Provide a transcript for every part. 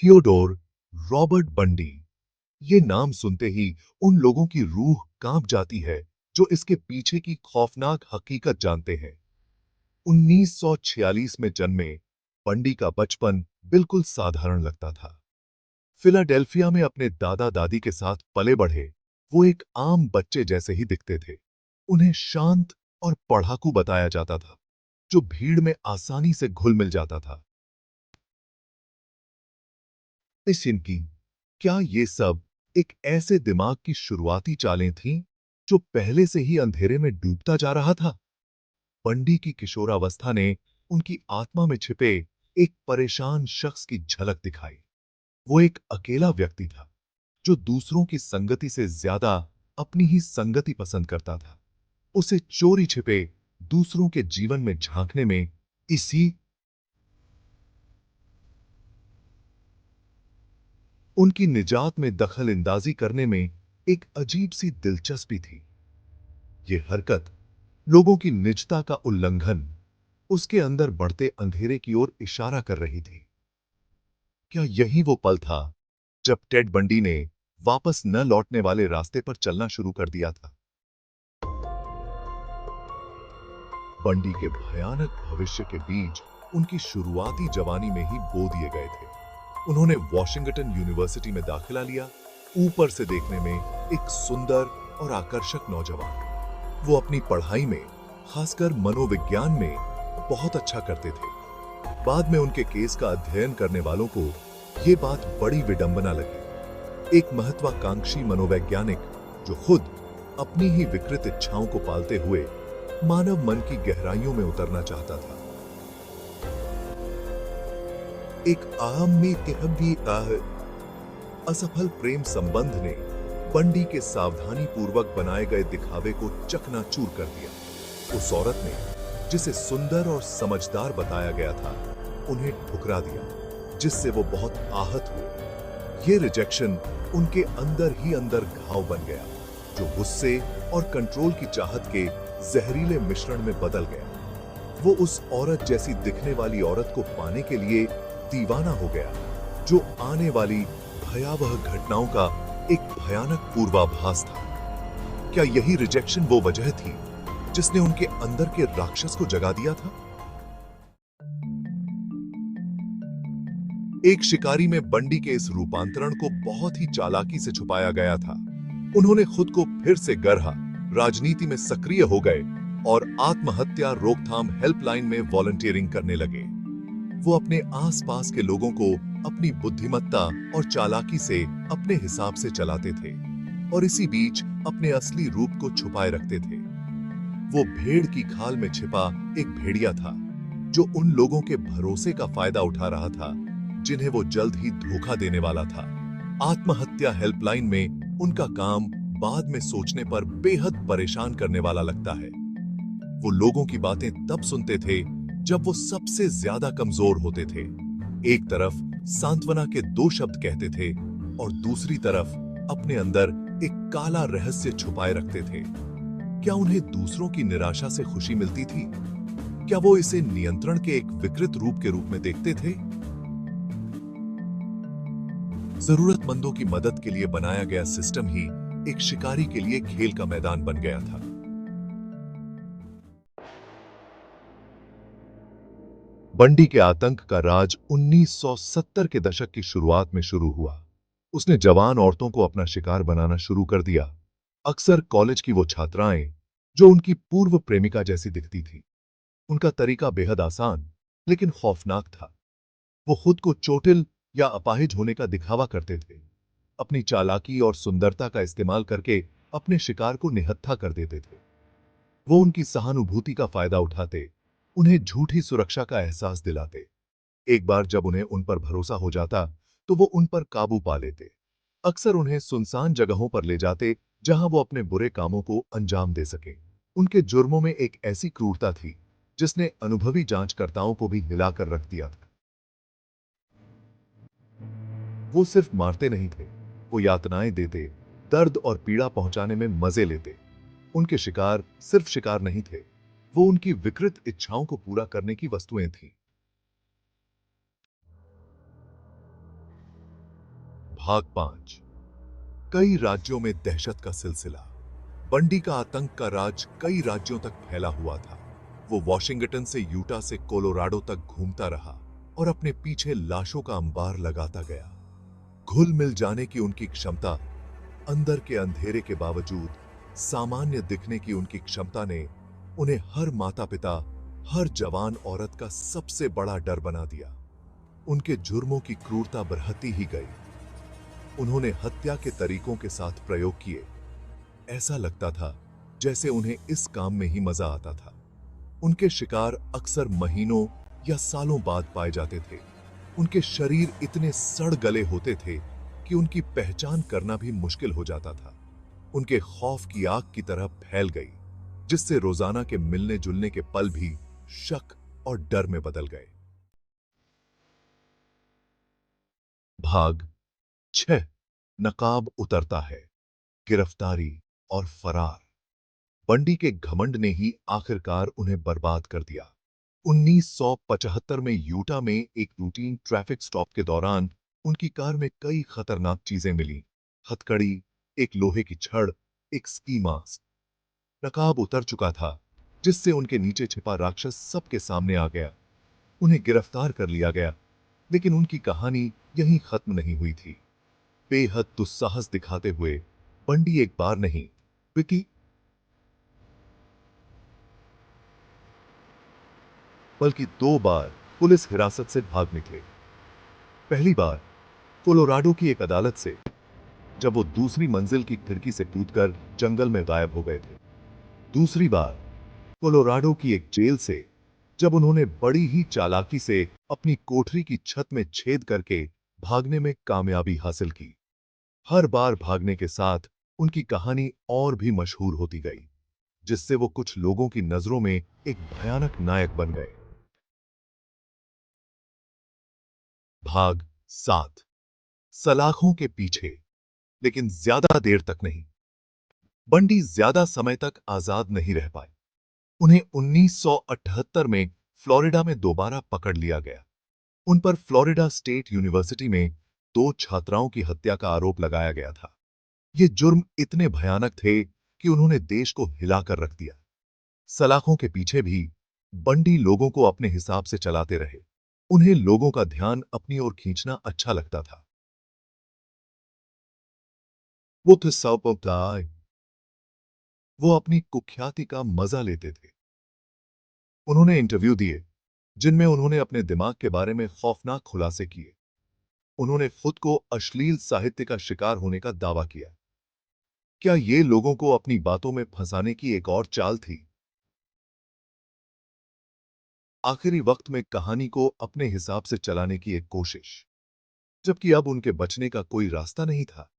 Theodore Robert बंडी। ये नाम सुनते ही उन लोगों की रूह कांप जाती है जो इसके पीछे की खौफनाक हकीकत जानते हैं। 1946 में जन्मे बंडी का बचपन बिल्कुल साधारण लगता था। फिलाडेल्फिया में अपने दादा दादी के साथ पले बढ़े वो एक आम बच्चे जैसे ही दिखते थे। उन्हें शांत और पढ़ाकू बताया जाता था, जो भीड़ में आसानी से घुल मिल जाता था। इनकी क्या ये सब एक ऐसे दिमाग की शुरुआती चालें थीं जो पहले से ही अंधेरे में डूबता जा रहा था? बंडी की किशोरावस्था ने उनकी आत्मा में छिपे एक परेशान शख्स की झलक दिखाई। वो एक अकेला व्यक्ति था जो दूसरों की संगति से ज्यादा अपनी ही संगति पसंद करता था। उसे चोरी छिपे दूसरों के जीवन में झांकने में इसी उनकी निजात में दखल अंदाजी करने में एक अजीब सी दिलचस्पी थी। ये हरकत लोगों की निजता का उल्लंघन, उसके अंदर बढ़ते अंधेरे की ओर इशारा कर रही थी। क्या यही वो पल था जब टेड बंडी ने वापस न लौटने वाले रास्ते पर चलना शुरू कर दिया था? बंडी के भयानक भविष्य के बीज उनकी शुरुआती जवानी में ही बो दिए गए थे। उन्होंने वॉशिंगटन यूनिवर्सिटी में दाखिला लिया, ऊपर से देखने में एक सुंदर और आकर्षक नौजवान। वो अपनी पढ़ाई में, खासकर मनोविज्ञान में, बहुत अच्छा करते थे। बाद में उनके केस का अध्ययन करने वालों को ये बात बड़ी विडंबना लगी। एक महत्वाकांक्षी मनोवैज्ञानिक जो खुद अपनी ही विकृत इच्छाओं को पालते हुए मानव मन की गहराइयों में उतरना चाहता था। एक असफल प्रेम संबंध ने बंडी के सावधानी पूर्वक बनाए गए दिखावे को चकनाचूर कर दिया। उस औरत ने, जिसे सुंदर और समझदार बताया गया था, उन्हें ठुकरा दिया, जिससे वो बहुत आहत हुए। ये रिजेक्शन उनके अंदर ही अंदर घाव बन गया, जो गुस्से और कंट्रोल की चाहत के जहरीले मिश्रण में बदल गया। वो उस औरत जैसी दिखने वाली औरत को पाने के लिए दीवाना हो गया, जो आने वाली भयावह घटनाओं का एक भयानक पूर्वाभास था। क्या यही रिजेक्शन वो वजह थी जिसने उनके अंदर के राक्षस को जगा दिया था? एक शिकारी में बंडी के इस रूपांतरण को बहुत ही चालाकी से छुपाया गया था। उन्होंने खुद को फिर से गढ़ा, राजनीति में सक्रिय हो गए और आत्महत्या रोकथाम हेल्पलाइन में वॉलंटियरिंग करने लगे। वो अपने आसपास के लोगों को अपनी बुद्धिमत्ता और चालाकी से अपने हिसाब से चलाते थे और इसी बीच अपने असली रूप को छुपाए रखते थे। वो भेड़ की खाल में छिपा एक भेड़िया था जो उन लोगों के भरोसे का फायदा उठा रहा था जिन्हें वो जल्द ही धोखा देने वाला था। आत्महत्या हेल्पलाइन में उनका काम बाद में सोचने पर बेहद परेशान करने वाला लगता है। वो लोगों की बातें तब सुनते थे जब वो सबसे ज्यादा कमजोर होते थे। एक तरफ सांत्वना के दो शब्द कहते थे और दूसरी तरफ अपने अंदर एक काला रहस्य छुपाए रखते थे। क्या उन्हें दूसरों की निराशा से खुशी मिलती थी? क्या वो इसे नियंत्रण के एक विकृत रूप के रूप में देखते थे? जरूरतमंदों की मदद के लिए बनाया गया सिस्टम ही एक शिकारी के लिए खेल का मैदान बन गया था। बंडी के आतंक का राज 1970 के दशक की शुरुआत में शुरू हुआ। उसने जवान औरतों को अपना शिकार बनाना शुरू कर दिया, अक्सर कॉलेज की वो छात्राएं जो उनकी पूर्व प्रेमिका जैसी दिखती थी। उनका तरीका बेहद आसान लेकिन खौफनाक था। वो खुद को चोटिल या अपाहिज होने का दिखावा करते थे। अपनी चालाकी और सुंदरता का इस्तेमाल करके अपने शिकार को निहत्था कर देते थे। वो उनकी सहानुभूति का फायदा उठाते, उन्हें झूठी सुरक्षा का एहसास दिलाते। एक बार जब उन्हें उन पर भरोसा हो जाता तो वो उन पर काबू पा लेते। अक्सर उन्हें सुनसान जगहों पर ले जाते जहां वो अपने बुरे कामों को अंजाम दे सके। उनके जुर्मों में एक ऐसी क्रूरता थी जिसने अनुभवी जांचकर्ताओं को भी हिलाकर रख दिया था। वो सिर्फ मारते नहीं थे, वो यातनाएं देते, दर्द और पीड़ा पहुंचाने में मजे लेते। उनके शिकार सिर्फ शिकार नहीं थे, वो उनकी विकृत इच्छाओं को पूरा करने की वस्तुएं थीं। भाग 5। कई राज्यों में दहशत का सिलसिला। बंडी का आतंक का राज कई राज्यों तक फैला हुआ था। वो वॉशिंगटन से यूटा से कोलोराडो तक घूमता रहा और अपने पीछे लाशों का अंबार लगाता गया। घुल मिल जाने की उनकी क्षमता, अंदर के अंधेरे के बावजूद सामान्य दिखने की उनकी क्षमता ने उन्हें हर माता पिता, हर जवान औरत का सबसे बड़ा डर बना दिया। उनके जुर्मों की क्रूरता बढ़ती ही गई। उन्होंने हत्या के तरीकों के साथ प्रयोग किए। ऐसा लगता था जैसे उन्हें इस काम में ही मजा आता था। उनके शिकार अक्सर महीनों या सालों बाद पाए जाते थे। उनके शरीर इतने सड़ गले होते थे कि उनकी पहचान करना भी मुश्किल हो जाता था। उनके खौफ की आग की तरह फैल गई, जिससे रोजाना के मिलने जुलने के पल भी शक और डर में बदल गए। भाग 6। नकाब उतरता है, गिरफ्तारी और फरार। बंडी के घमंड ने ही आखिरकार उन्हें बर्बाद कर दिया। 1975 में यूटा में एक रूटीन ट्रैफिक स्टॉप के दौरान उनकी कार में कई खतरनाक चीजें मिली। हथकड़ी, एक लोहे की छड़, एक स्की मास्क। नकाब उतर चुका था, जिससे उनके नीचे छिपा राक्षस सबके सामने आ गया। उन्हें गिरफ्तार कर लिया गया, लेकिन उनकी कहानी यहीं खत्म नहीं हुई थी। बेहद दुस्साहस दिखाते हुए बंडी एक बार नहीं बल्कि 2 बार पुलिस हिरासत से भाग निकले। पहली बार कोलोराडो की एक अदालत से, जब वो दूसरी मंजिल की खिड़की से कूदकर जंगल में गायब हो गए थे। दूसरी बार कोलोराडो की एक जेल से, जब उन्होंने बड़ी ही चालाकी से अपनी कोठरी की छत में छेद करके भागने में कामयाबी हासिल की। हर बार भागने के साथ उनकी कहानी और भी मशहूर होती गई, जिससे वो कुछ लोगों की नजरों में एक भयानक नायक बन गए। भाग 7। सलाखों के पीछे, लेकिन ज्यादा देर तक नहीं। बंडी ज्यादा समय तक आजाद नहीं रह पाए। उन्हें 1978 में फ्लोरिडा में दोबारा पकड़ लिया गया। उन पर फ्लोरिडा स्टेट यूनिवर्सिटी में 2 छात्राओं की हत्या का आरोप लगाया गया था। ये जुर्म इतने भयानक थे कि उन्होंने देश को हिलाकर रख दिया। सलाखों के पीछे भी बंडी लोगों को अपने हिसाब से चलाते रहे। उन्हें लोगों का ध्यान अपनी ओर खींचना अच्छा लगता था। वो थे सौपवताय। वो अपनी कुख्याति का मजा लेते थे। उन्होंने इंटरव्यू दिए, जिनमें उन्होंने अपने दिमाग के बारे में खौफनाक खुलासे किए। उन्होंने खुद को अश्लील साहित्य का शिकार होने का दावा किया। क्या ये लोगों को अपनी बातों में फंसाने की एक और चाल थी? आखिरी वक्त में कहानी को अपने हिसाब से चलाने की एक कोशिश, जबकि अब उनके बचने का कोई रास्ता नहीं था।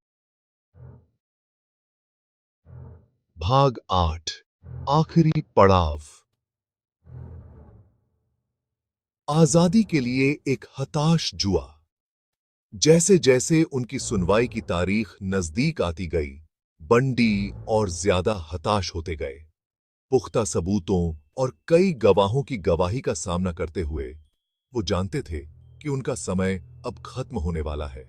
भाग 8। आखिरी पड़ाव। आजादी के लिए एक हताश जुआ। जैसे जैसे उनकी सुनवाई की तारीख नजदीक आती गई, बंडी और ज्यादा हताश होते गए। पुख्ता सबूतों और कई गवाहों की गवाही का सामना करते हुए वो जानते थे कि उनका समय अब खत्म होने वाला है।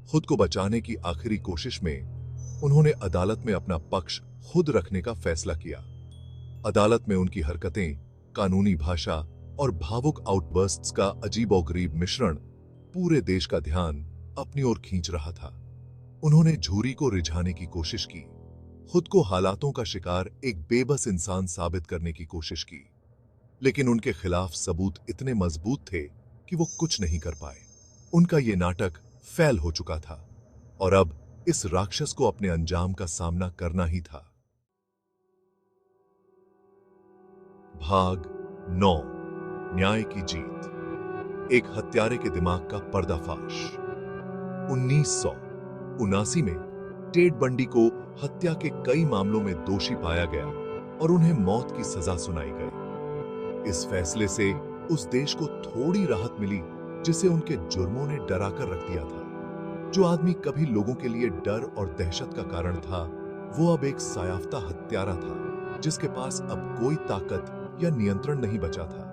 खुद को बचाने की आखिरी कोशिश में उन्होंने अदालत में अपना पक्ष खुद रखने का फैसला किया। अदालत में उनकी हरकतें, कानूनी भाषा और भावुक आउटबर्स्ट्स का अजीबोगरीब मिश्रण पूरे देश का ध्यान अपनी ओर खींच रहा था। उन्होंने झूरी को रिझाने की कोशिश की, खुद को हालातों का शिकार एक बेबस इंसान साबित करने की कोशिश की, लेकिन उनके खिलाफ सबूत इतने मजबूत थे कि वो कुछ नहीं कर पाए। उनका ये नाटक फैल हो चुका था और अब इस राक्षस को अपने अंजाम का सामना करना ही था। भाग 9। न्याय की जीत। एक हत्यारे के दिमाग का पर्दाफाश। 1979 में टेड बंडी को हत्या के कई मामलों में दोषी पाया गया और उन्हें मौत की सजा सुनाई गई। इस फैसले से उस देश को थोड़ी राहत मिली, जिसे उनके जुर्मों ने डराकर रख दिया था। जो आदमी कभी लोगों के लिए डर और दहशत का कारण था, वो अब एक सायाफ्ता हत्यारा था, जिसके पास अब कोई ताकत या नियंत्रण नहीं बचा था।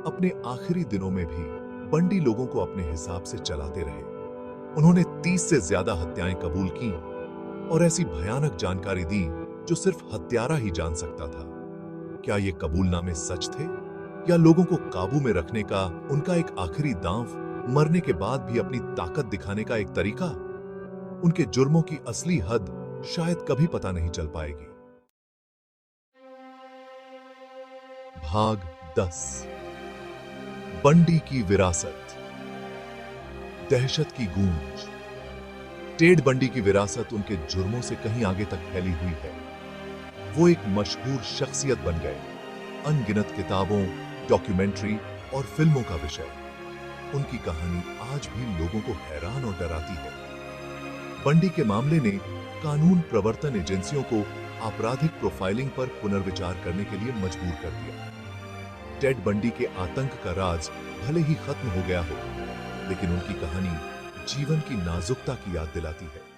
अपने आखिरी दिनों में भी बंडी लोगों को अपने हिसाब से चलाते रहे। उन्होंने 30 से ज्यादा हत्याएं कबूल की और ऐसी भयानक जानकारी दी जो सिर्फ हत्यारा ही जान सकता था। क्या ये कबूलनामे सच थे या लोगों को काबू में रखने का उनका एक आखिरी दांव, मरने के बाद भी अपनी ताकत दिखाने का एक तरीका? उनके जुर्मों की असली हद शायद कभी पता नहीं चल पाएगी। भाग 10। बंडी की विरासत। दहशत की गूंज। टेड बंडी की विरासत उनके जुर्मों से कहीं आगे तक फैली हुई है। वो एक मशहूर शख्सियत बन गए, अनगिनत किताबों, डॉक्यूमेंट्री और फिल्मों का विषय। उनकी कहानी आज भी लोगों को हैरान और डराती है। बंडी के मामले ने कानून प्रवर्तन एजेंसियों को आपराधिक प्रोफाइलिंग पर पुनर्विचार करने के लिए मजबूर कर दिया। टेड बंडी के आतंक का राज भले ही खत्म हो गया हो, लेकिन उनकी कहानी जीवन की नाजुकता की याद दिलाती है।